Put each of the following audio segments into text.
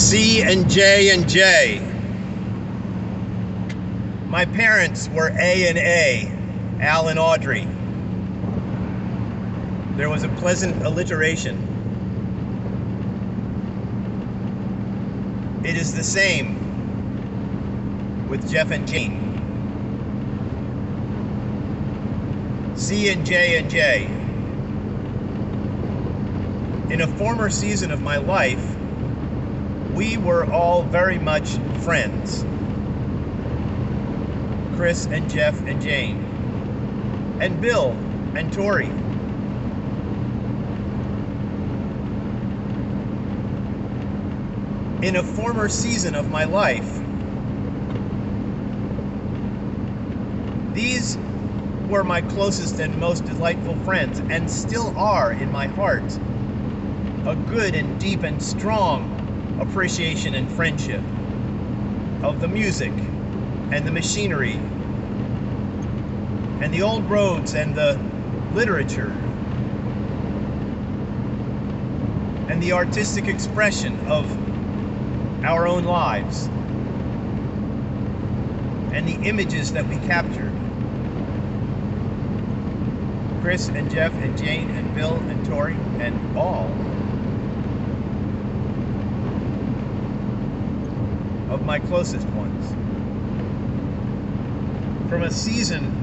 C&J&J. My parents were A&A, Al and Audrey. There was a pleasant alliteration. It is the same with Jeff and Jane. C&J&J. In a former season of my life, we were all very much friends. Chris and Jeff and Jane, and Bill and Tori. In a former season of my life, these were my closest and most delightful friends, and still are in my heart. A good and deep and strong appreciation and friendship of the music and the machinery and the old roads and the literature and the artistic expression of our own lives and the images that we captured. Chris and Jeff and Jane and Bill and Tori and all of my closest ones.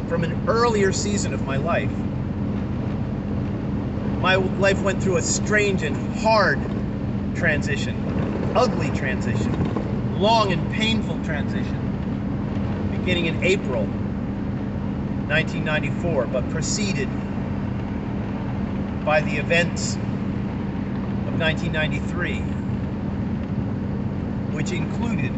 From an earlier season of my life went through a strange and hard transition, ugly transition, long and painful transition, beginning in April 1994, but preceded by the events of 1993, which included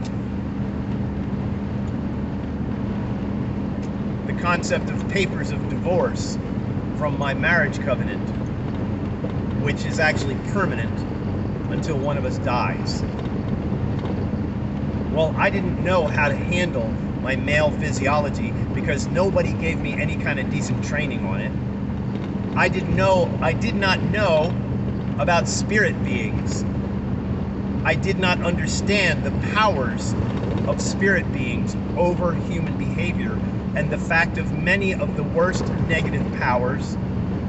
the concept of papers of divorce from my marriage covenant, which is actually permanent until one of us dies. Well, I didn't know how to handle my male physiology because nobody gave me any kind of decent training on it. I did not know about spirit beings. I did not understand the powers of spirit beings over human behavior, and the fact of many of the worst negative powers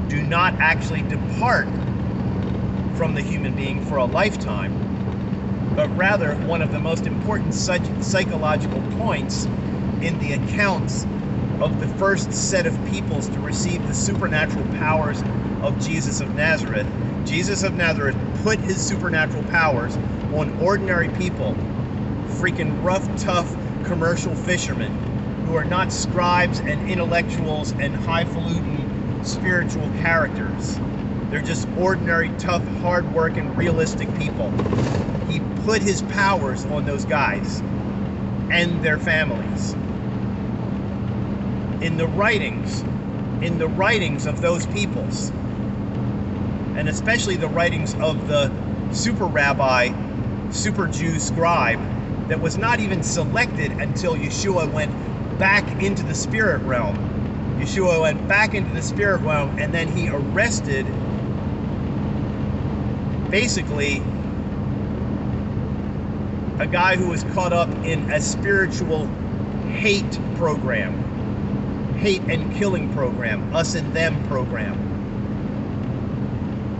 do not actually depart from the human being for a lifetime, but rather one of the most important psychological points in the accounts of the first set of peoples to receive the supernatural powers of Jesus of Nazareth. Jesus of Nazareth put his supernatural powers on ordinary people, freaking rough, tough commercial fishermen who are not scribes and intellectuals and highfalutin spiritual characters. They're just ordinary, tough, hard-working, realistic people. He put his powers on those guys and their families. In the writings of those peoples, and especially the writings of the super rabbi, super Jew scribe that was not even selected until Yeshua went back into the spirit realm. Yeshua went back into the spirit realm, and then he arrested basically a guy who was caught up in a spiritual hate program, hate and killing program, us and them program.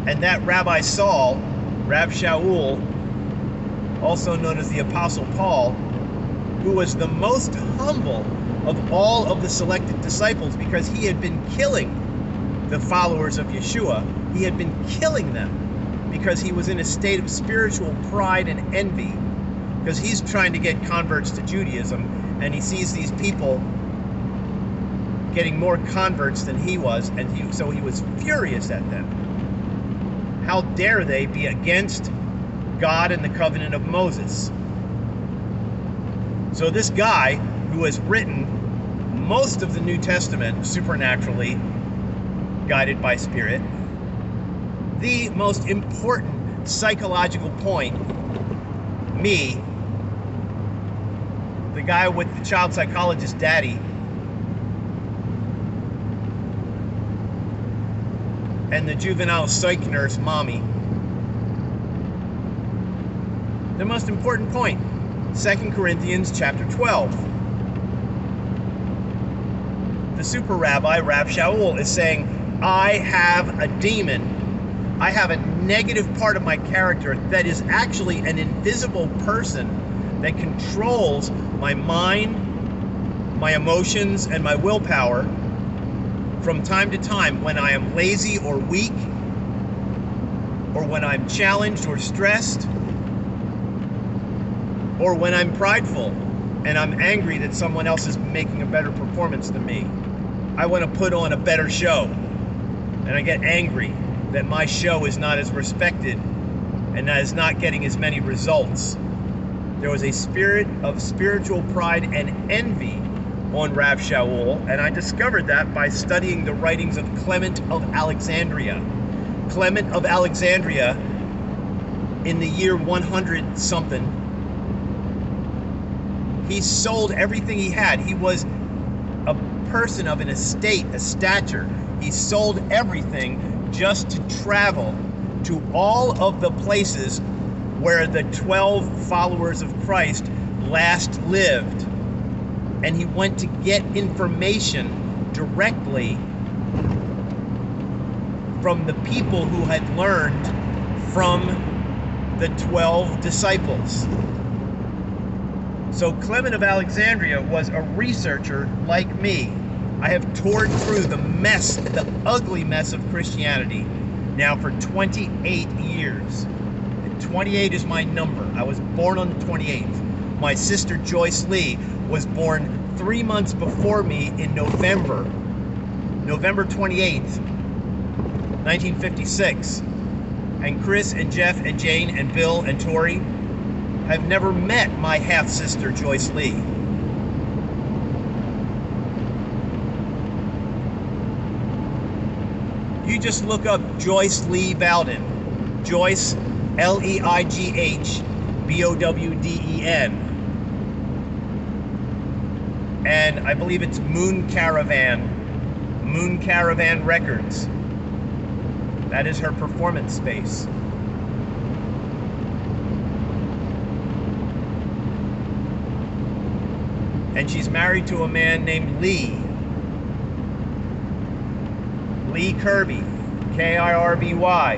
And that Rabbi Saul, Rav Shaul, also known as the Apostle Paul, who was the most humble of all of the selected disciples because he had been killing the followers of Yeshua. He had been killing them because he was in a state of spiritual pride and envy, because he's trying to get converts to Judaism, and he sees these people getting more converts than he was, and so he was furious at them. How dare they be against God and the covenant of Moses? So this guy, who has written most of the New Testament supernaturally, guided by spirit, the most important psychological point, me, the guy with the child psychologist daddy, and the juvenile psych nurse mommy, the most important point, 2 Corinthians chapter 12. The super rabbi, Rav Shaul, is saying, I have a demon. I have a negative part of my character that is actually an invisible person that controls my mind, my emotions, and my willpower from time to time when I am lazy or weak, or when I'm challenged or stressed, or when I'm prideful and I'm angry that someone else is making a better performance than me. I want to put on a better show, and I get angry that my show is not as respected and that is not getting as many results. There was a spirit of spiritual pride and envy on Rav Shaul, and I discovered that by studying the writings of Clement of Alexandria. Clement of Alexandria, in the year 100 something, he sold everything he had. He was a person of an estate, a stature. He sold everything just to travel to all of the places where the 12 followers of Christ last lived. And he went to get information directly from the people who had learned from the 12 disciples. So Clement of Alexandria was a researcher like me. I have toured through the mess, the ugly mess of Christianity now for 28 years. And 28 is my number. I was born on the 28th. My sister Joyce Lee was born 3 months before me in November 28th, 1956. And Chris and Jeff and Jane and Bill and Tori have never met my half-sister Joyce Lee. You just look up Joyce Lee Bowden. Joyce, L-E-I-G-H-B-O-W-D-E-N. And I believe it's Moon Caravan Records. That is her performance space. And she's married to a man named Lee Kirby, K-I-R-B-Y.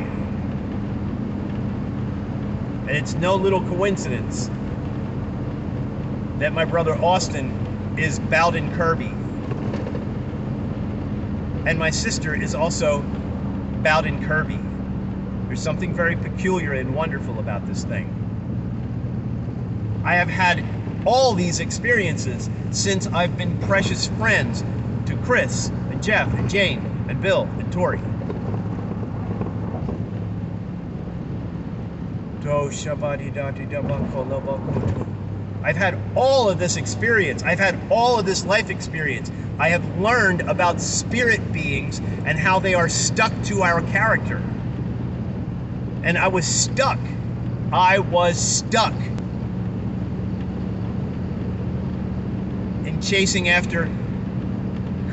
And it's no little coincidence that my brother Austin is Bowden Kirby. And my sister is also Bowden Kirby. There's something very peculiar and wonderful about this thing. I have had all these experiences since I've been precious friends to Chris and Jeff and Jane and Bill and Tori. I've had all of this experience. I've had all of this life experience. I have learned about spirit beings and how they are stuck to our character. And I was stuck. I was stuck in chasing after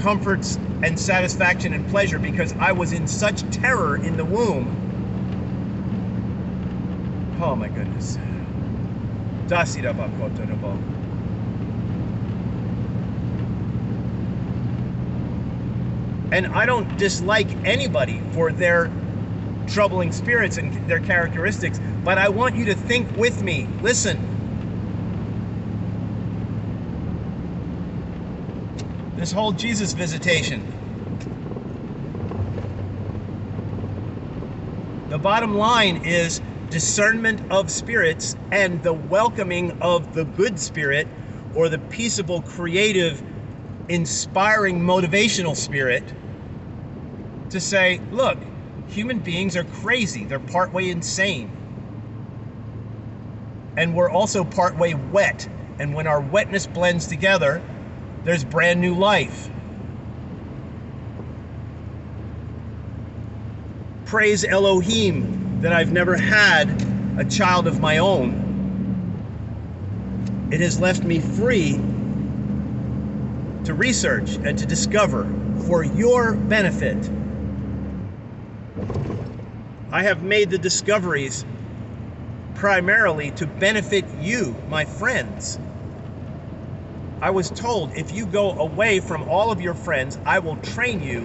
comforts and satisfaction and pleasure because I was in such terror in the womb. Oh my goodness. And I don't dislike anybody for their troubling spirits and their characteristics, but I want you to think with me. Listen. This whole Jesus visitation. The bottom line is discernment of spirits and the welcoming of the good spirit, or the peaceable, creative, inspiring, motivational spirit, to say, look, human beings are crazy. They're partway insane. And we're also partway wet. And when our wetness blends together, there's brand new life. Praise Elohim that I've never had a child of my own. It has left me free to research and to discover for your benefit. I have made the discoveries primarily to benefit you, my friends. I was told if you go away from all of your friends, I will train you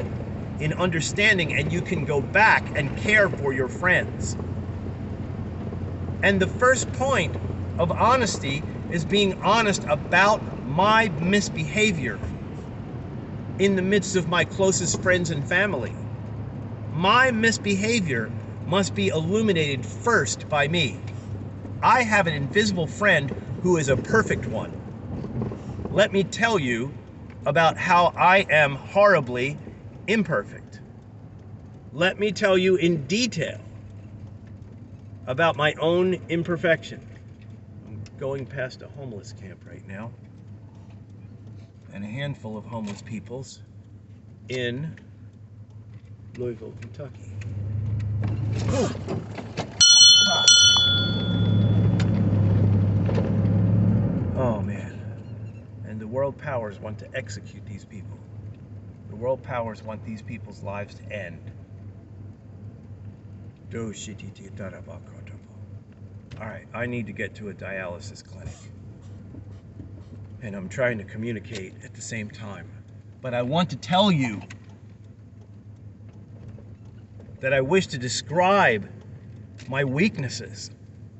in understanding and you can go back and care for your friends. And the first point of honesty is being honest about my misbehavior in the midst of my closest friends and family. My misbehavior must be illuminated first by me. I have an invisible friend who is a perfect one. Let me tell you about how I am horribly imperfect. Let me tell you in detail about my own imperfection. I'm going past a homeless camp right now, and a handful of homeless peoples in Louisville, Kentucky. Ooh. Ah. Oh man. And the world powers want to execute these people. The world powers want these people's lives to end. Alright, I need to get to a dialysis clinic. And I'm trying to communicate at the same time. But I want to tell you that I wish to describe my weaknesses.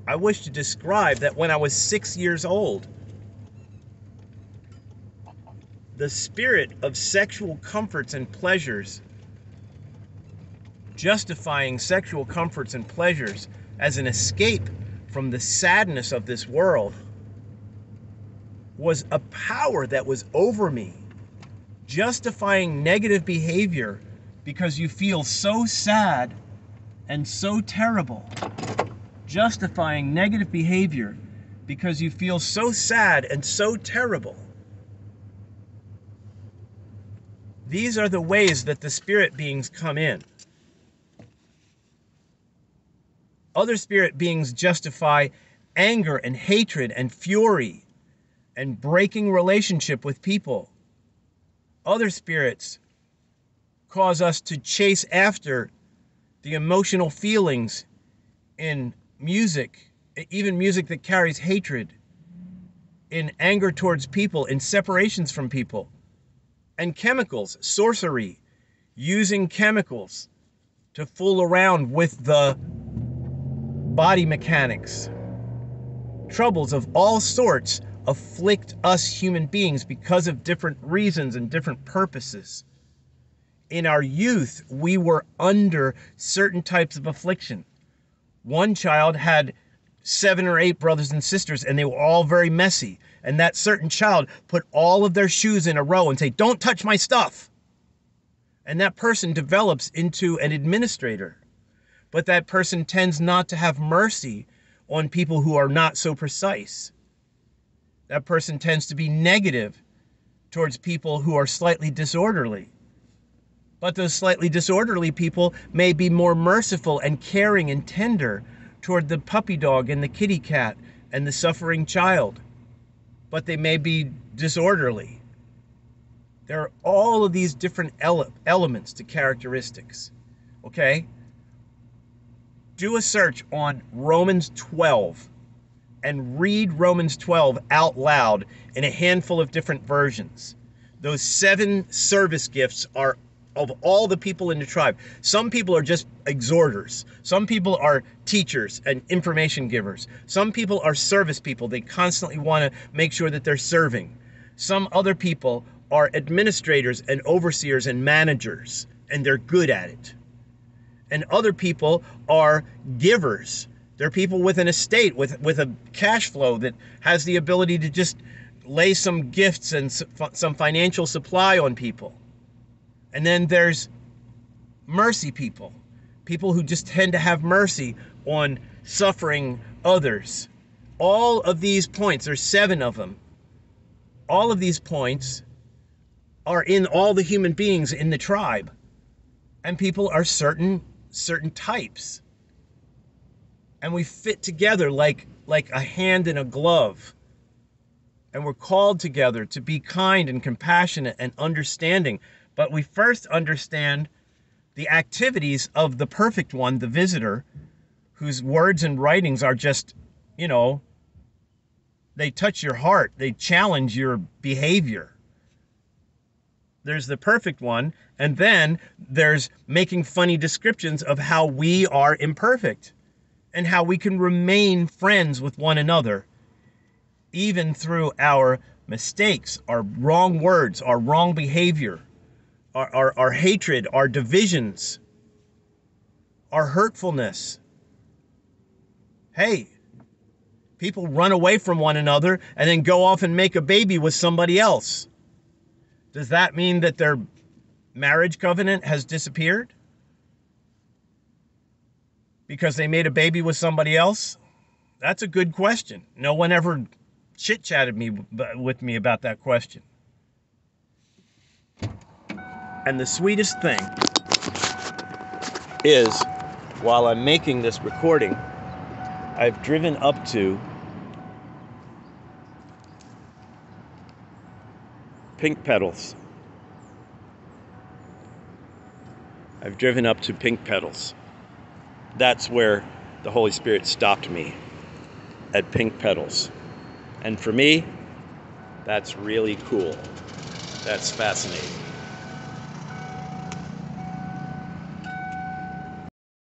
I wish to describe that when I was 6 years old, the spirit of sexual comforts and pleasures, justifying sexual comforts and pleasures as an escape from the sadness of this world, was a power that was over me, justifying negative behavior because you feel so sad and so terrible. Justifying negative behavior because you feel so sad and so terrible. These are the ways that the spirit beings come in. Other spirit beings justify anger and hatred and fury and breaking relationship with people. Other spirits cause us to chase after the emotional feelings in music, even music that carries hatred, in anger towards people, in separations from people, and chemicals, sorcery, using chemicals to fool around with the body mechanics. Troubles of all sorts afflict us human beings because of different reasons and different purposes. In our youth, we were under certain types of affliction. One child had 7 or 8 brothers and sisters, and they were all very messy. And that certain child put all of their shoes in a row and say, "Don't touch my stuff." And that person develops into an administrator. But that person tends not to have mercy on people who are not so precise. That person tends to be negative towards people who are slightly disorderly. But those slightly disorderly people may be more merciful and caring and tender toward the puppy dog and the kitty cat and the suffering child. But they may be disorderly. There are all of these different elements to characteristics. Okay? Do a search on Romans 12 and read Romans 12 out loud in a handful of different versions. Those 7 service gifts are of all the people in the tribe. Some people are just exhorters. Some people are teachers and information givers. Some people are service people. They constantly want to make sure that they're serving. Some other people are administrators and overseers and managers, and they're good at it. And other people are givers. They're people with an estate, with a cash flow that has the ability to just lay some gifts and some financial supply on people. And then there's mercy people. People who just tend to have mercy on suffering others. All of these points, there's 7 of them. All of these points are in all the human beings in the tribe. And people are certain types. And we fit together like a hand in a glove. And we're called together to be kind and compassionate and understanding. But we first understand the activities of the perfect one, the visitor, whose words and writings are just you know, they touch your heart. They challenge your behavior. There's the perfect one, and then there's making funny descriptions of how we are imperfect and how we can remain friends with one another, even through our mistakes, our wrong words, our wrong behavior, our hatred, our divisions, our hurtfulness. Hey, people run away from one another and then go off and make a baby with somebody else. Does that mean that their marriage covenant has disappeared because they made a baby with somebody else? That's a good question. No one ever chit-chatted with me about that question. And the sweetest thing is, while I'm making this recording, I've driven up to Pink Petals. I've driven up to Pink Petals. That's where the Holy Spirit stopped me, at Pink Petals. And for me, that's really cool. That's fascinating.